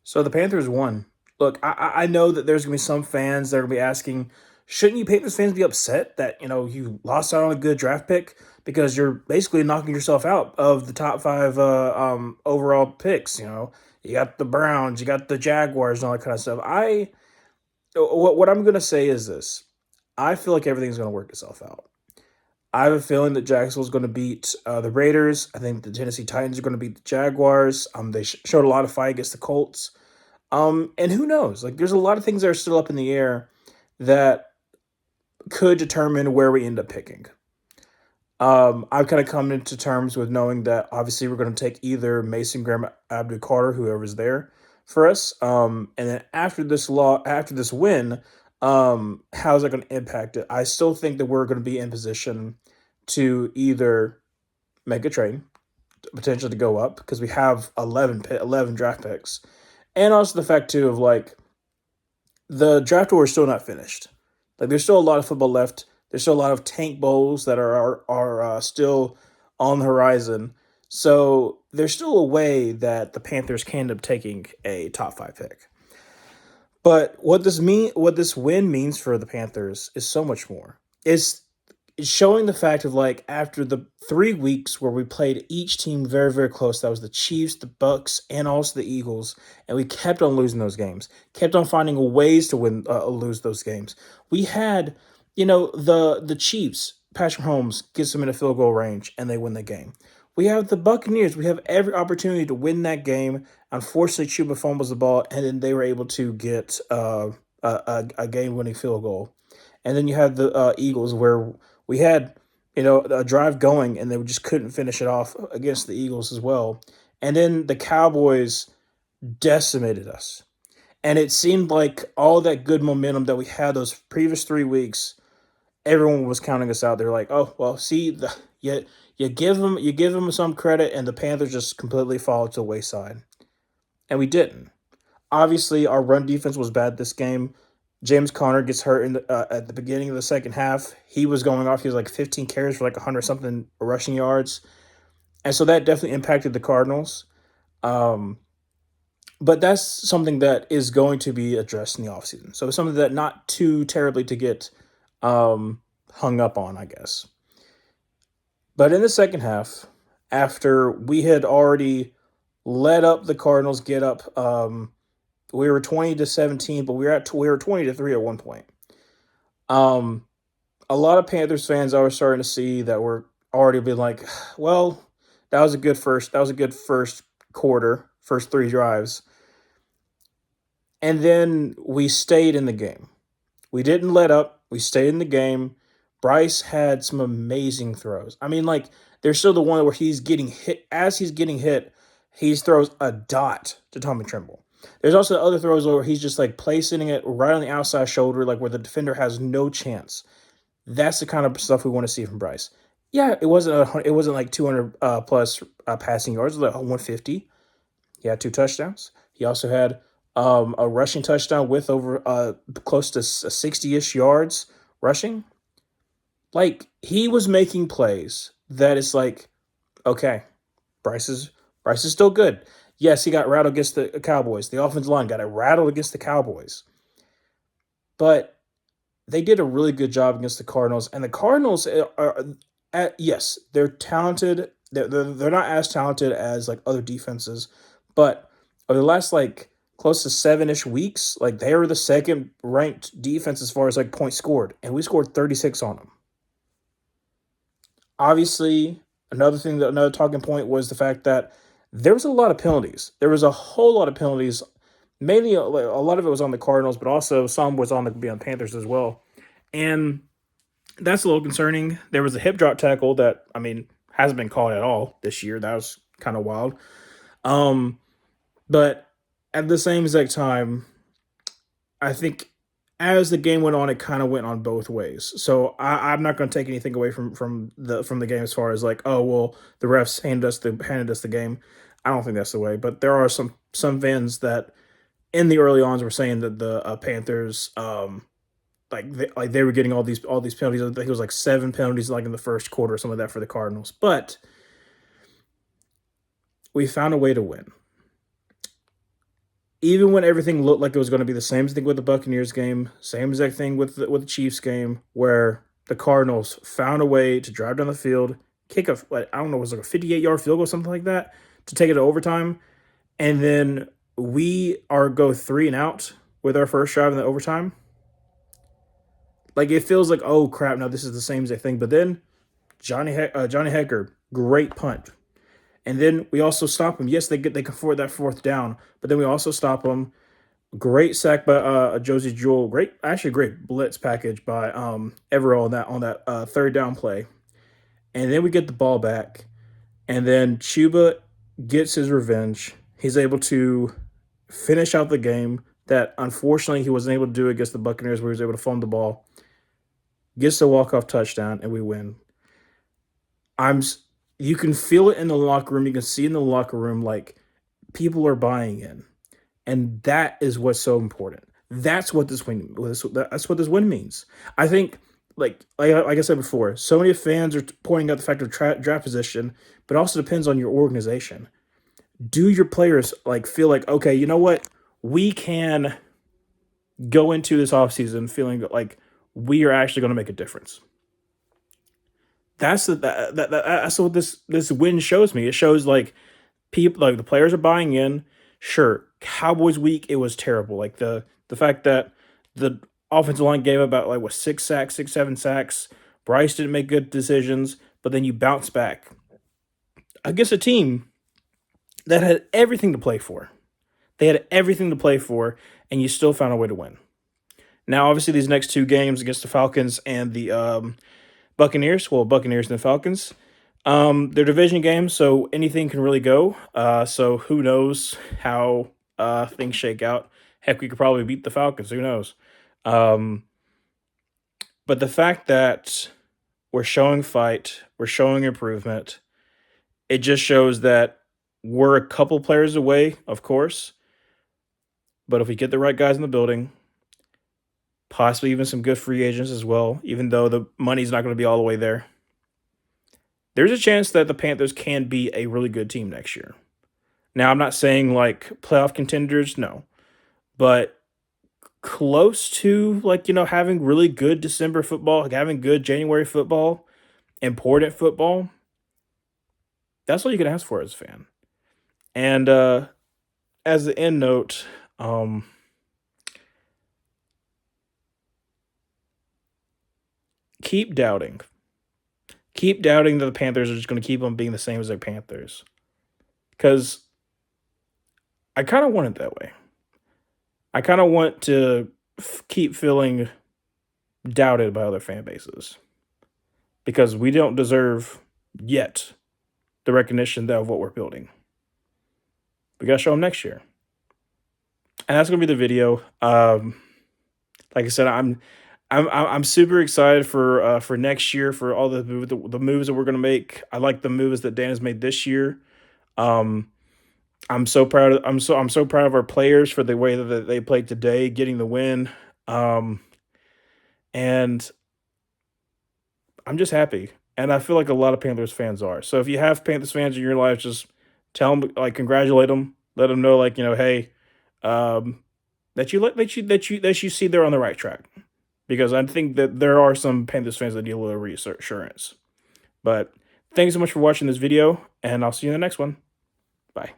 So the Panthers won. Look, I know that there's gonna be some fans that are gonna be asking, shouldn't you Panthers fans be upset that you lost out on a good draft pick because you're basically knocking yourself out of the top five overall picks. You got the Browns, you got the Jaguars, and all that kind of stuff. What I'm gonna say is this: I feel like everything's gonna work itself out. I have a feeling that Jacksonville's going to beat the Raiders. I think the Tennessee Titans are going to beat the Jaguars. They showed a lot of fight against the Colts. And who knows? Like, there's a lot of things that are still up in the air that could determine where we end up picking. I've kind of come into terms with knowing that obviously we're going to take either Mason Graham, Abdul Carter, whoever's there for us. And then after this win, how's that going to impact it? I still think that we're going to be in position to either make a trade, potentially to go up because we have 11 draft picks, and also the fact too of like the draft order is still not finished. Like there's still a lot of football left. There's still a lot of tank bowls that are still on the horizon. So there's still a way that the Panthers can end up taking a top five pick. But what this win means for the Panthers is so much more. It's showing the fact of like after the 3 weeks where we played each team very, very close, that was the Chiefs, the Bucks, and also the Eagles, and we kept on losing those games, kept on finding ways to lose those games. We had, the Chiefs, Patrick Mahomes gets them in a field goal range, and they win the game. We have the Buccaneers. We have every opportunity to win that game. Unfortunately, Chuba fumbles the ball, and then they were able to get a game-winning field goal. And then you have the Eagles, where we had a drive going, and they just couldn't finish it off against the Eagles as well. And then the Cowboys decimated us. And it seemed like all that good momentum that we had those previous 3 weeks, everyone was counting us out. They're like, "Oh, well, see, you give them some credit, and the Panthers just completely fall to the wayside." And we didn't. Obviously, our run defense was bad this game. James Conner gets hurt at the beginning of the second half. He was going off. He was like 15 carries for like 100 something rushing yards. And so that definitely impacted the Cardinals. Um, but that's something that is going to be addressed in the offseason. So it's something that not too terribly to get hung up on, I guess. But in the second half, after we had already let up the Cardinals get up, we were 20-17, but we were 20-3 at one point. Um, a lot of Panthers fans are starting to see that we're already being like, well, that was a good first quarter, first three drives. And then we stayed in the game. We didn't let up. We stayed in the game. Bryce had some amazing throws. I mean, like, there's still the one where he's getting hit. As he's getting hit, he throws a dot to Tommy Tremble. There's also the other throws where he's just like placing it right on the outside shoulder, like where the defender has no chance. That's the kind of stuff we want to see from Bryce. Yeah, it wasn't like 200 plus passing yards, it was like 150. He had two touchdowns. He also had a rushing touchdown with over close to 60-ish yards rushing. Like, he was making plays that is like, okay, Bryce is still good. Yes, he got rattled against the Cowboys. The offensive line got rattled against the Cowboys. But they did a really good job against the Cardinals. And the Cardinals yes, they're talented. They're not as talented as like other defenses, but over the last like close to 7-ish weeks, like they were the second ranked defense as far as like points scored, and we scored 36 on them. Obviously, another talking point was the fact that there was a lot of penalties. There was a whole lot of penalties. Mainly, a lot of it was on the Cardinals, but also some was on the Panthers as well. And that's a little concerning. There was a hip drop tackle that, I mean, hasn't been called at all this year. That was kind of wild. Um, but at the same exact time, I think as the game went on, it kind of went on both ways. So I'm not going to take anything away from the game as far as like, oh well, the refs handed us the game. I don't think that's the way. But there are some fans that in the early ons were saying that the Panthers they were getting all these penalties. I think it was like 7 penalties like in the first quarter or something like that for the Cardinals. But we found a way to win. even when everything looked like it was going to be the same thing with the Buccaneers game, same exact thing with the Chiefs game, where the Cardinals found a way to drive down the field, kick a like, I don't know, it was like a 58-yard field goal, something like that, to take it to overtime, and then we are go 3-and-out with our first drive in the overtime. Like it feels like, oh crap, no, this is the same exact thing. But then Johnny Hecker, great punt. And then we also stop them. Yes, they can afford that fourth down, but then we also stop them. Great sack by Josie Jewell. Great blitz package by Evero on that third down play. And then we get the ball back, and then Chuba gets his revenge. He's able to finish out the game that unfortunately he wasn't able to do against the Buccaneers, where he was able to fumble the ball. Gets the walk-off touchdown, and we win. I'm you can feel it in the locker room. You can see in the locker room like people are buying in, and that is what's so important. That's what this win. That's what this win means. I think, like I said before, so many fans are pointing out the fact of draft position, but it also depends on your organization. Do your players feel like, okay, you know what, we can go into this offseason feeling like we are actually going to make a difference? That's what this win shows me. It shows like people, like the players are buying in. Sure, Cowboys week it was terrible. Like the fact that the offensive line gave about like what 6 sacks, 6 7 sacks. Bryce didn't make good decisions, but then you bounce back against a team that had everything to play for. They had everything to play for, and you still found a way to win. Now, obviously, these next two games against the Falcons and the Buccaneers, Buccaneers and the Falcons, they're division games, so anything can really go. So who knows how things shake out? Heck, we could probably beat the Falcons. Who knows? Um, but the fact that we're showing fight, we're showing improvement, it just shows that we're a couple players away, of course. But if we get the right guys in the building, possibly even some good free agents as well, even though the money's not going to be all the way there, there's a chance that the Panthers can be a really good team next year. Now, I'm not saying like playoff contenders, no, but close to having really good December football, like having good January football, important football. That's all you can ask for as a fan. And as the end note, keep doubting. Keep doubting that the Panthers are just going to keep on being the same as their Panthers. Because I kind of want it that way. I kind of want to keep feeling doubted by other fan bases. Because we don't deserve yet the recognition of what we're building. We got to show them next year. And that's going to be the video. Like I said, I'm super excited for next year, for all the moves that we're gonna make. I like the moves that Dan has made this year. I'm so proud of our players for the way that they played today, getting the win. And I'm just happy, and I feel like a lot of Panthers fans are. So if you have Panthers fans in your life, just tell them, congratulate them, let them know, hey, that you see they're on the right track. Because I think that there are some Panthers fans that need a little reassurance. But thanks so much for watching this video, and I'll see you in the next one. Bye.